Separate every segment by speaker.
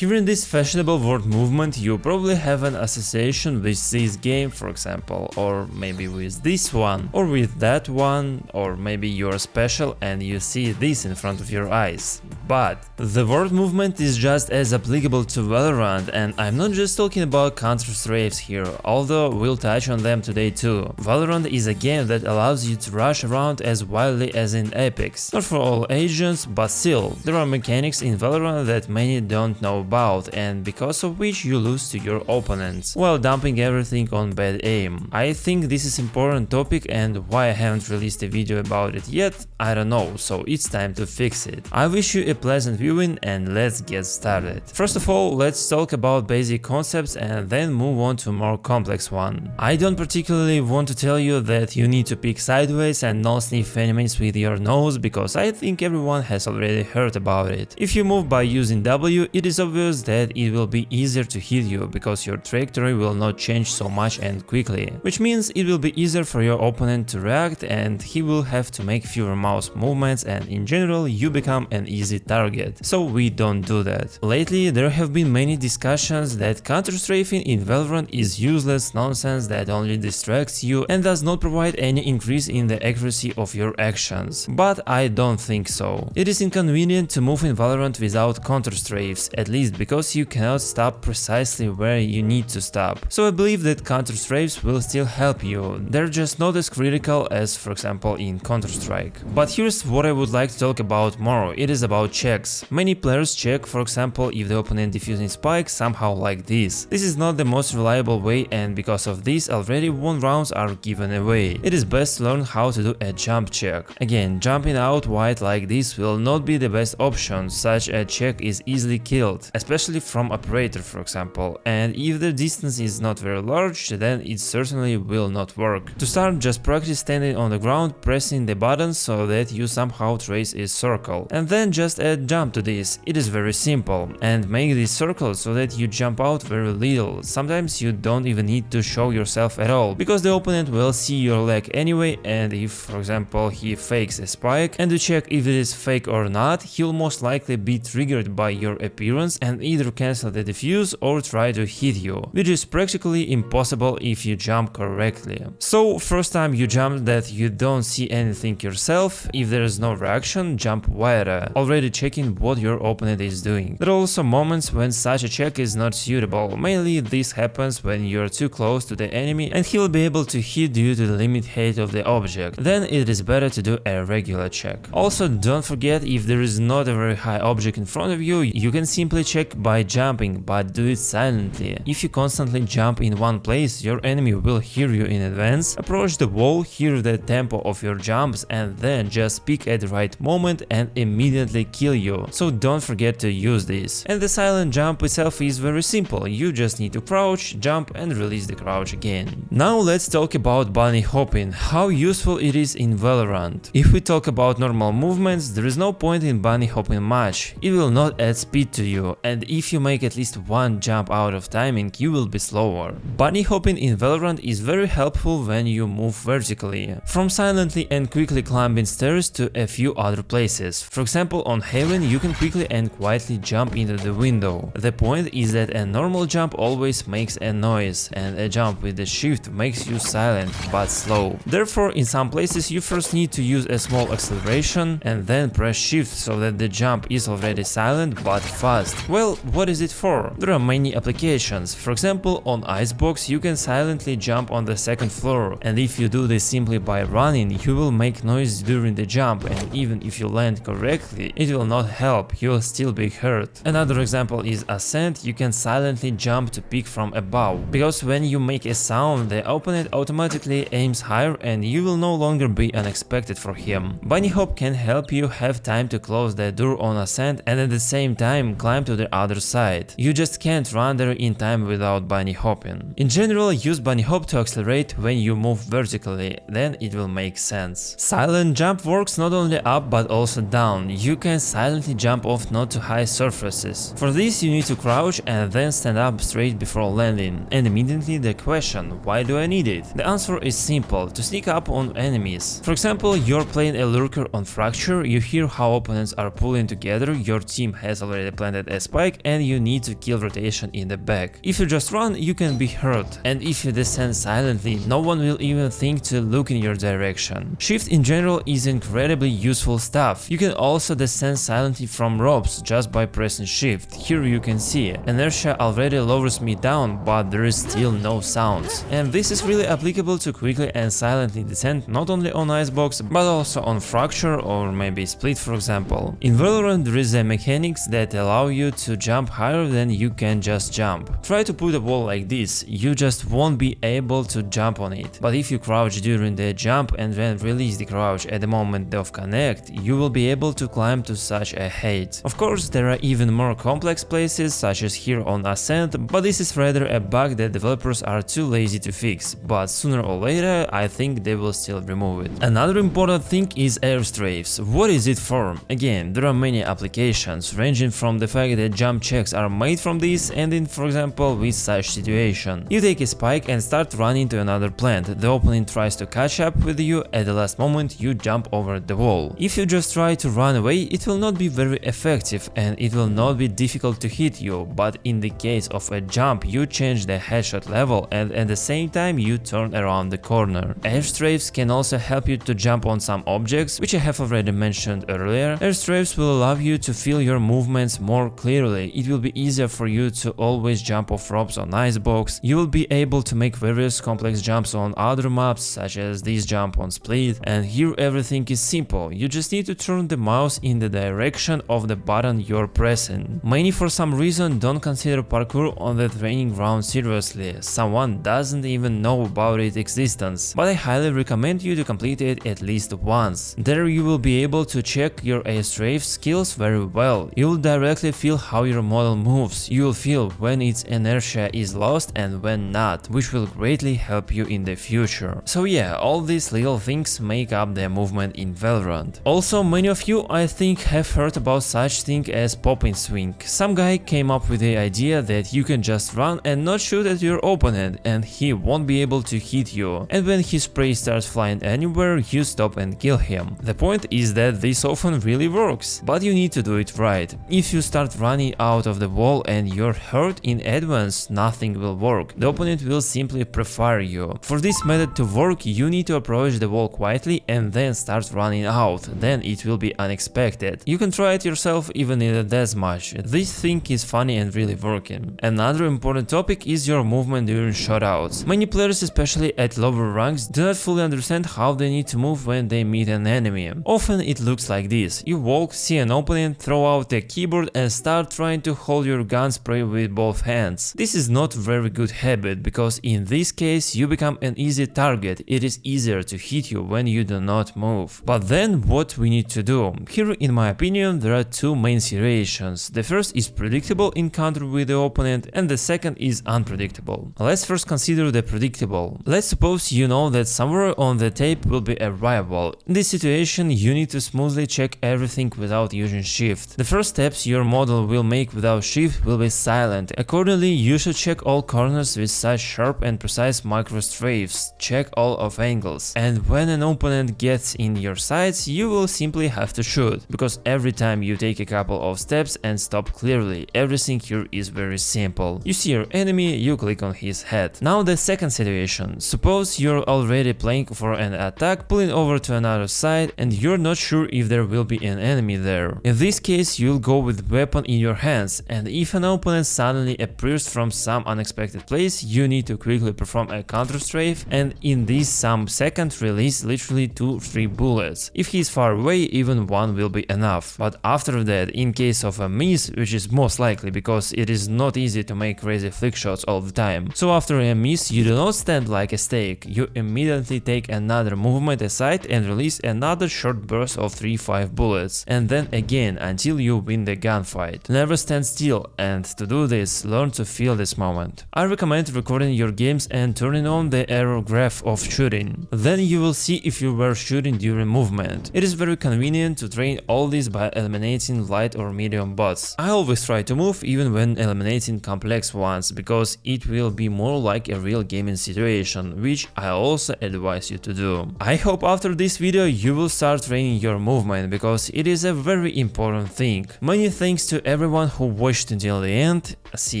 Speaker 1: Hearing this fashionable word movement, you probably have an association with this game, for example, or maybe with this one, or with that one, or maybe you're special and you see this in front of your eyes. But the word movement is just as applicable to Valorant, and I'm not just talking about Counter-Strafes here, although we'll touch on them today too. Valorant is a game that allows you to rush around as wildly as in Apex. Not for all agents, but still, there are mechanics in Valorant that many don't know about, and because of which you lose to your opponents, while dumping everything on bad aim. I think this is an important topic, and why I haven't released a video about it yet, I don't know, so it's time to fix it. I wish you a pleasant viewing and let's get started. First of all, let's talk about basic concepts and then move on to a more complex one. I don't particularly want to tell you that you need to peek sideways and not sniff enemies with your nose, because I think everyone has already heard about it. If you move by using W, it is obvious that it will be easier to hit you, because your trajectory will not change so much and quickly, which means it will be easier for your opponent to react and he will have to make fewer mouse movements, and in general you become an easy target, so we don't do that. Lately there have been many discussions that counter-strafing in Valorant is useless nonsense that only distracts you and does not provide any increase in the accuracy of your actions, but I don't think so. It is inconvenient to move in Valorant without counter-strafes, at least because you cannot stop precisely where you need to stop, so I believe that counter-strafes will still help you, they're just not as critical as for example in Counter-Strike. But here's what I would like to talk about more, it is about checks. Many players check, for example, if the opponent defusing spike somehow like this. This is not the most reliable way, and because of this already 1 rounds are given away. It is best to learn how to do a jump check. Again, jumping out wide like this will not be the best option, such a check is easily killed, especially from operator for example, and if the distance is not very large, then it certainly will not work. To start, just practice standing on the ground, pressing the button so that you somehow trace a circle, and then just add jump to this. It is very simple, and make this circle so that you jump out very little. Sometimes you don't even need to show yourself at all, because the opponent will see your leg anyway, and if for example he fakes a spike and to check if it is fake or not, he'll most likely be triggered by your appearance and either cancel the defuse or try to hit you, which is practically impossible if you jump correctly. So first time you jump that you don't see anything yourself, if there is no reaction, jump wider, already checking what your opponent is doing. There are also moments when such a check is not suitable, mainly this happens when you're too close to the enemy and he will be able to hit due to the limit height of the object, then it is better to do a regular check. Also, don't forget, if there is not a very high object in front of you, you can simply check by jumping, but do it silently. If you constantly jump in one place, your enemy will hear you in advance, approach the wall, hear the tempo of your jumps, and then just peek at the right moment and immediately kill you, so don't forget to use this. And the silent jump itself is very simple, you just need to crouch, jump and release the crouch again. Now let's talk about bunny hopping, how useful it is in Valorant. If we talk about normal movements, there is no point in bunny hopping much, it will not add speed to you, and if you make at least one jump out of timing, you will be slower. Bunny hopping in Valorant is very helpful when you move vertically, from silently and quickly climbing stairs to a few other places. For example, on Haven you can quickly and quietly jump into the window. The point is that a normal jump always makes a noise, and a jump with the shift makes you silent but slow. Therefore, in some places you first need to use a small acceleration and then press shift so that the jump is already silent but fast. Well, what is it for? There are many applications. For example, on Icebox you can silently jump on the second floor, and if you do this simply by running, you will make noise during the jump, and even if you land correctly, it will not help, you will still be hurt. Another example is Ascent, you can silently jump to peek from above, because when you make a sound, the opponent automatically aims higher and you will no longer be unexpected for him. Bunny hop can help you have time to close the door on Ascent and at the same time climb to the other side. You just can't run there in time without bunny hopping. In general, use bunny hop to accelerate when you move vertically, then it will make sense. Silent jump works not only up but also down. You can silently jump off not too high surfaces. For this you need to crouch and then stand up straight before landing. And immediately the question, why do I need it? The answer is simple, to sneak up on enemies. For example, you're playing a lurker on Fracture, you hear how opponents are pulling together, your team has already planted a spike and you need to kill rotation in the back. If you just run, you can be hurt, and if you descend silently, no one will even think to look in your direction. Shift in general is incredibly useful stuff. You can also descend silently from ropes just by pressing shift. Here you can see, inertia already lowers me down, but there is still no sounds. And this is really applicable to quickly and silently descend not only on icebox, but also on fracture or maybe split, for example. In Valorant there is a mechanics that allow you to jump higher than you can just jump. Try to put a wall like this, you just won't be able to jump on it. But if you crouch during the jump and then release the crouch at the moment of connect, you will be able to climb to such a height. Of course, there are even more complex places, such as here on Ascent, but this is rather a bug that developers are too lazy to fix, but sooner or later I think they will still remove it. Another important thing is air strafes. What is it for? Again, there are many applications, ranging from the fact that jump checks are made from this, and in, for example, with such situation. You take a spike and start running to another plant, the opponent tries to catch up with you, at the last moment you jump over the wall. If you just try to run away, it will not be very effective and it will not be difficult to hit you, but in the case of a jump you change the headshot level and at the same time you turn around the corner. Air strafes can also help you to jump on some objects, which I have already mentioned earlier. Air strafes will allow you to feel your movements more clearly. It will be easier for you to always jump off ropes on icebox. You will be able to make various complex jumps on other maps, such as this jump on split, and here everything is simple. You just need to turn the mouse in the direction of the button you're pressing. Many for some reason don't consider parkour on the training ground seriously. Someone doesn't even know about its existence, but I highly recommend you to complete it at least once. There you will be able to check your air strafe skills very well. You will directly feel how your model moves. You will feel when its inertia is lost and when not, which will greatly help you in the future. So yeah, all these little things make up the movement in Valorant. Also, many of you I think have heard about such thing as popping swing. Some guy came up with the idea that you can just run and not shoot at your opponent and he won't be able to hit you, and when his prey starts flying anywhere you stop and kill him. The point is that this often really works, but you need to do it right. If you start running out of the wall and you're hurt in advance, nothing will work. The opponent will simply prefire you. For this method to work, you need to approach the wall quietly and then start running out, then it will be unexpected. You can try it yourself even in a deathmatch. This thing is funny and really working. Another important topic is your movement during shotouts. Many players, especially at lower ranks, do not fully understand how they need to move when they meet an enemy. Often it looks like this. You walk, see an opponent, throw out the keyboard and start trying to hold your gun spray with both hands. This is not a very good habit, because in this case you become an easy target. It is easier to hit you when you do not move. But then what we need to do? Here, in my opinion, there are two main situations. The first is predictable encounter with the opponent and the second is unpredictable. Let's first consider the predictable. Let's suppose you know that somewhere on the tape will be a rival. In this situation you need to smoothly check everything without using shift. The first steps your model will make without shift will be silent. Accordingly, you should check all corners with such sharp and precise micro strafes. Check all of angles. And when an opponent gets in your sights, you will simply have to shoot, because every time you take a couple of steps and stop clearly, everything here is very simple. You see your enemy, you click on his head. Now the second situation. Suppose you're already playing for an attack, pulling over to another side, and you're not sure if there will be an enemy there. In this case, you'll go with weapon in your hands, and if an opponent suddenly appears from some unexpected place, you need to quickly perform a counter-strafe, and in this some second release literally 2-3 bullets. If he is far away, even one will be enough. But after that, in case of a miss, which is most likely because it is not easy to make crazy flick shots all the time. So after a miss, you do not stand like a steak. You immediately take another movement aside and release another short burst of 3-5 bullets, and then again until you win the gunfight. Never stand still, and to do this, learn to feel this moment. I recommend recording your games and turning on the error graph of shooting. Then you will see if you were shooting during movement. It is very convenient to train all this by eliminating light or medium bots. I always try to move even when eliminating complex ones, because it will be more like a real gaming situation, which I also advise you to do. I hope after this video you will start training your movement, because it is a very important thing. Many thanks to everyone who watched until the end. See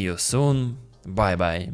Speaker 1: you soon. Bye bye.